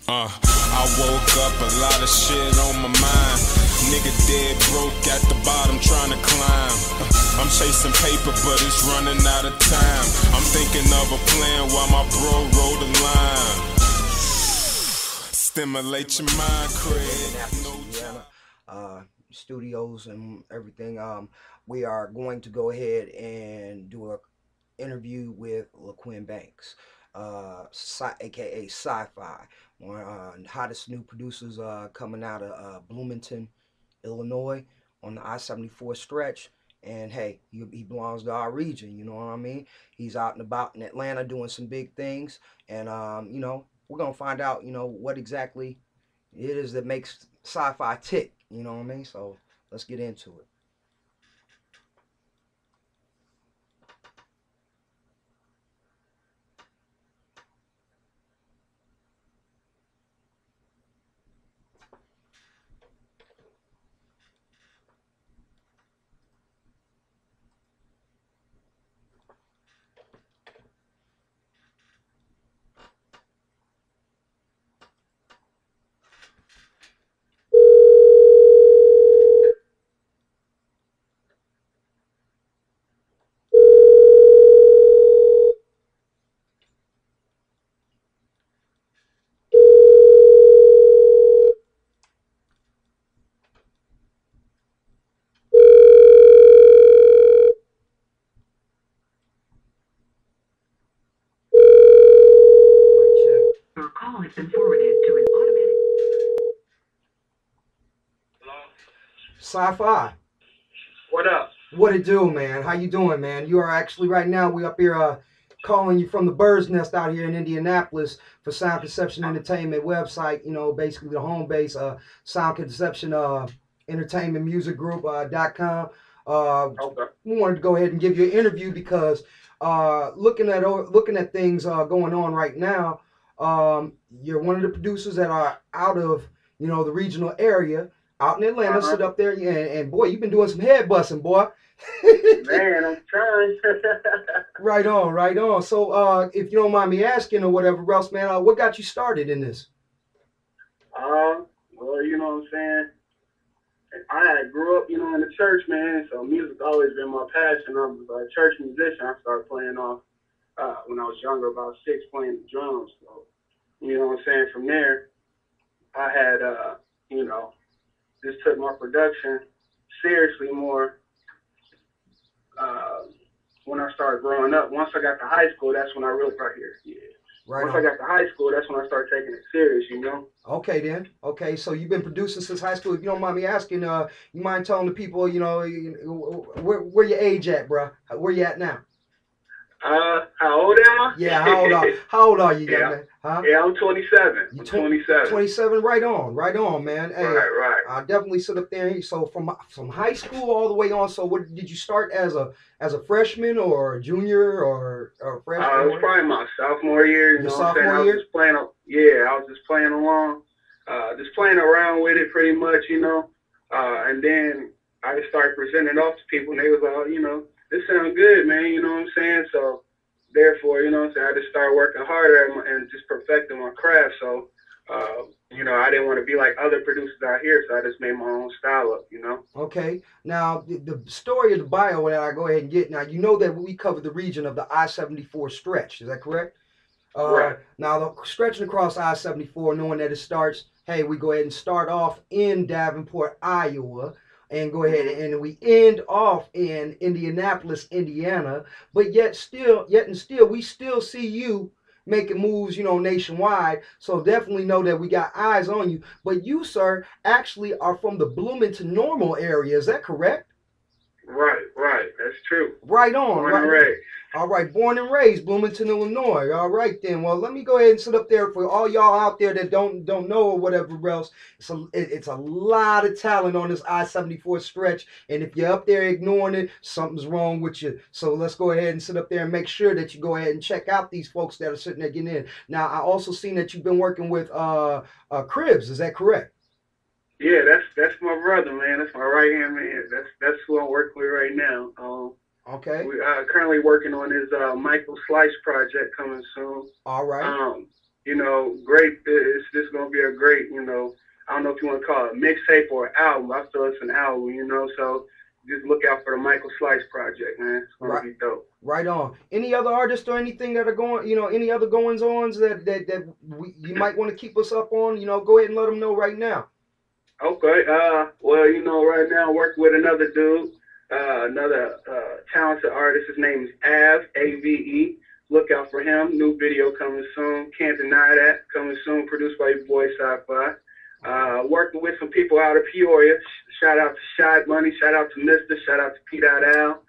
I woke up a lot of shit on my mind. Nigga dead broke at the bottom trying to climb. I'm chasing paper but it's running out of time. I'm thinking of a plan while my bro roll the line. Stimulate your mind, Craig. Studios and everything. We are going to go ahead and do an interview with LaQuinn Banks, aka SCIFI, one of the hottest new producers coming out of Bloomington, Illinois, on the I-74 stretch. And hey, he belongs to our region, you know what I mean? He's out and about in Atlanta doing some big things, and you know, we're gonna find out, you know, what exactly it is that makes SCIFI tick, you know what I mean? So let's get into it. Your call has been forwarded to an automatic. SCIFI. What up? What it do, man? How you doing, man? You are actually right now, we up here calling you from the bird's nest out here in Indianapolis for Sound Conception Entertainment website, you know, basically the home base, Sound Conception Entertainment Music Group.com. Okay. We wanted to go ahead and give you an interview because looking at things going on right now, you're one of the producers that are out of, you know, the regional area, out in Atlanta, sit up there, and boy, you've been doing some head busting, boy. Man, I'm trying. Right on, right on. So, if you don't mind me asking or whatever else, man, what got you started in this? Well, you know what I'm saying? I grew up, you know, in the church, man, so music's always been my passion. I was a church musician. I started playing off when I was younger, about 6, playing the drums. So, you know what I'm saying? From there, I had, you know, just took my production seriously more when I started growing up. Once I got to high school, that's when I really started here. Yeah. Right Once on. I got to high school, that's when I started taking it serious, you know? Okay, then. Okay, so you've been producing since high school. If you don't mind me asking, you mind telling the people, you know, where your age at, bro? Where you at now? How old am I? Yeah, how old are you, young man? Huh? Yeah, I'm 27. I'm 27. 27, right on, man. Hey, Right. I definitely sit up there. So from high school all the way on. So what did you start as a freshman or a junior or a freshman? It was probably my sophomore year. You know what I'm saying? Sophomore year? I was just playing along, just playing around with it pretty much, you know. And then I just started presenting it off to people, and they was all, you know, this sounds good, man. You know what I'm saying? So therefore, you know what I'm saying, I just started working harder and just perfecting my craft. So, you know, I didn't want to be like other producers out here, so I just made my own style up, you know? Okay. Now, the story of the bio that I go ahead and get, now, you know that we cover the region of the I-74 stretch. Is that correct? Right. Now, the stretching across I-74, knowing that it starts, hey, we go ahead and start off in Davenport, Iowa, and go ahead and we end off in Indianapolis, Indiana, but yet and still, we still see you making moves, you know, nationwide. So definitely know that we got eyes on you. But you, sir, actually are from the Bloomington Normal area. Is that correct? Right. That's true. Right on. Born and raised. All right, born and raised, Bloomington, Illinois. All right, then. Well, let me go ahead and sit up there for all y'all out there that don't know or whatever else. It's a lot of talent on this I-74 stretch, and if you're up there ignoring it, something's wrong with you. So let's go ahead and sit up there and make sure that you go ahead and check out these folks that are sitting there getting in. Now, I also seen that you've been working with Cribs. Is that correct? Yeah, that's my brother, man. That's my right hand man. That's who I'm working with right now. Okay. We currently working on his Michael Slice project coming soon. All right. you know, great. It's just gonna be a great, you know, I don't know if you want to call it a mixtape or an album. I feel it's an album, you know. So just look out for the Michael Slice project, man. It's gonna be dope. Right on. Any other artists or anything that are going, you know, any other goings-ons that you might want to keep us up on? You know, go ahead and let them know right now. Okay. Well, you know, right now I'm working with another dude, another talented artist. His name is Ave. Look out for him. New video coming soon. Can't deny that. Coming soon. Produced by your boy SCIFI. Working with some people out of Peoria. Shout out to Shy Money. Shout out to Mister. Shout out to P.Al.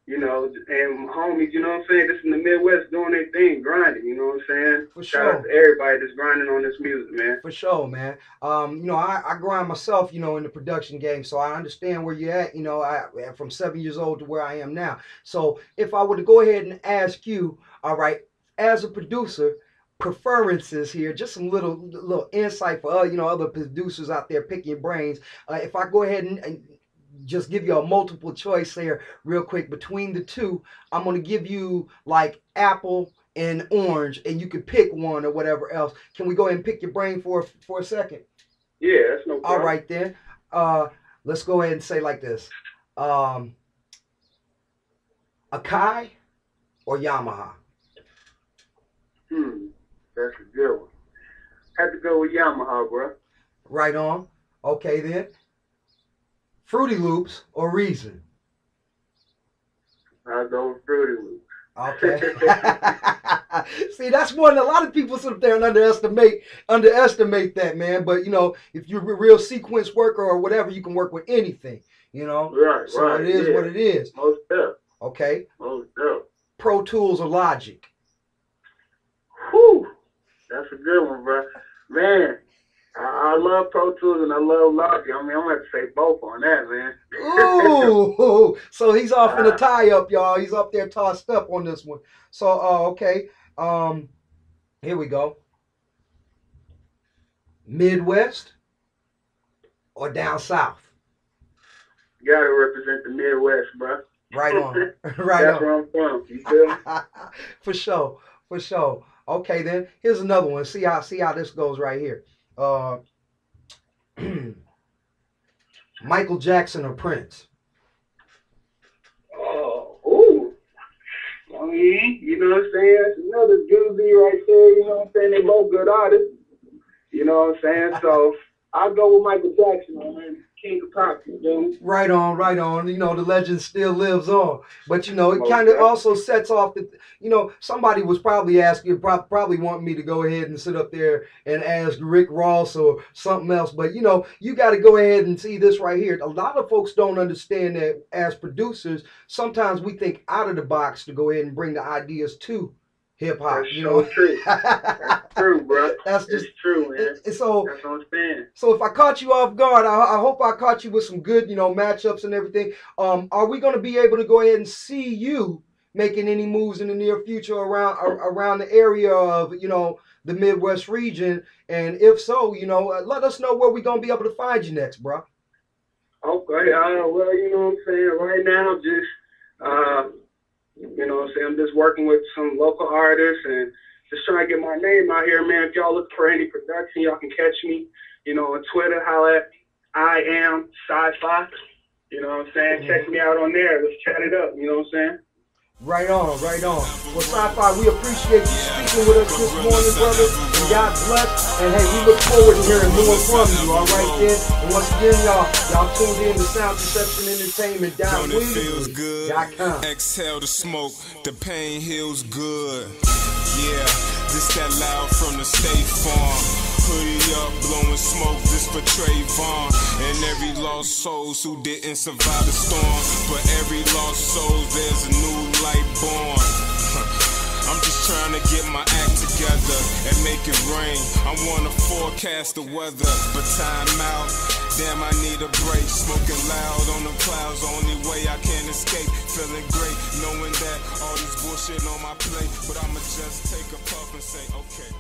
You know, and homies, you know what I'm saying? Just in the Midwest doing their thing, grinding, you know what I'm saying? For Shout sure. out to everybody that's grinding on this music, man. For sure, man. You know, I grind myself, you know, in the production game, so I understand where you're at, you know, from 7 years old to where I am now. So if I were to go ahead and ask you, all right, as a producer, preferences here, just some little insight for you know, other producers out there picking your brains. If I go ahead and just give you a multiple choice here real quick between the two, I'm going to give you like apple and orange, and you can pick one or whatever else. Can we go ahead and pick your brain for a second? Yeah, that's no problem. All right then. Let's go ahead and say like this. Akai or Yamaha? That's a good one. Had to go with Yamaha, bro. Right on. Okay then. Fruity Loops or Reason? I'll go with Fruity Loops. Okay. See, that's one a lot of people sit up there and underestimate that, man. But you know, if you're a real sequence worker or whatever, you can work with anything, you know. Right, so right. it is what it is. Most definitely. Okay. Most definitely. Pro Tools or Logic? Whew. That's a good one, bro. Man, I love Pro Tools and I love Logic. I mean, I'm going to have to say both on that, man. Ooh. So he's off in a tie-up, y'all. He's up there tossed up on this one. So, okay. Here we go. Midwest or down south? You got to represent the Midwest, bro. Right on. Right That's on. where I'm from. You feel me? For sure. For sure. Okay, then. Here's another one. See how this goes right here. Michael Jackson or Prince? Ooh. I mean, you know what I'm saying? That's another doozy right there. You know what I'm saying? They both good artists. You know what I'm saying? So I'll go with Michael Jackson, man. King of pop, you know? Right on, right on. You know, the legend still lives on. But, you know, it kind of also sets off the, you know, somebody was probably asking, probably wanting me to go ahead and sit up there and ask Rick Ross or something else. But, you know, you got to go ahead and see this right here. A lot of folks don't understand that as producers, sometimes we think out of the box to go ahead and bring the ideas to hip hop. That's you know, true. That's true, bro. That's just true, man. So that's what I'm saying. So if I caught you off guard, I hope I caught you with some good, you know, matchups and everything. Are we going to be able to go ahead and see you making any moves in the near future around the area of, you know, the Midwest region? And if so, you know, let us know where we're going to be able to find you next, bro. Okay. Well, you know what I'm saying. Right now, just you know what I'm saying, I'm just working with some local artists and just trying to get my name out here, man. If y'all look for any production, y'all can catch me, you know, on Twitter. Holla at me. I am SCIFI. You know what I'm saying? Check me out on there. Let's chat it up. You know what I'm saying? Right on, right on. Well, SCIFI, we appreciate you speaking with us this morning, brother. And God bless. And hey, we look forward to hearing more from you, all right, then? And once again, y'all tuned in to Sound Perception Entertainment. Good. Exhale the smoke, the pain heals good. Yeah, this that loud from the State Farm. Hoodie up, blowing smoke, this for Trayvon. And every lost souls who didn't survive the storm. For every lost soul, there's a new light born. I'm just trying to get my act together and make it rain. I wanna forecast the weather, but time out. Damn, I need a break. Smoking loud on the clouds, only way I can escape. Feeling great, knowing that all this bullshit on my plate. But I'ma just take a puff and say, okay.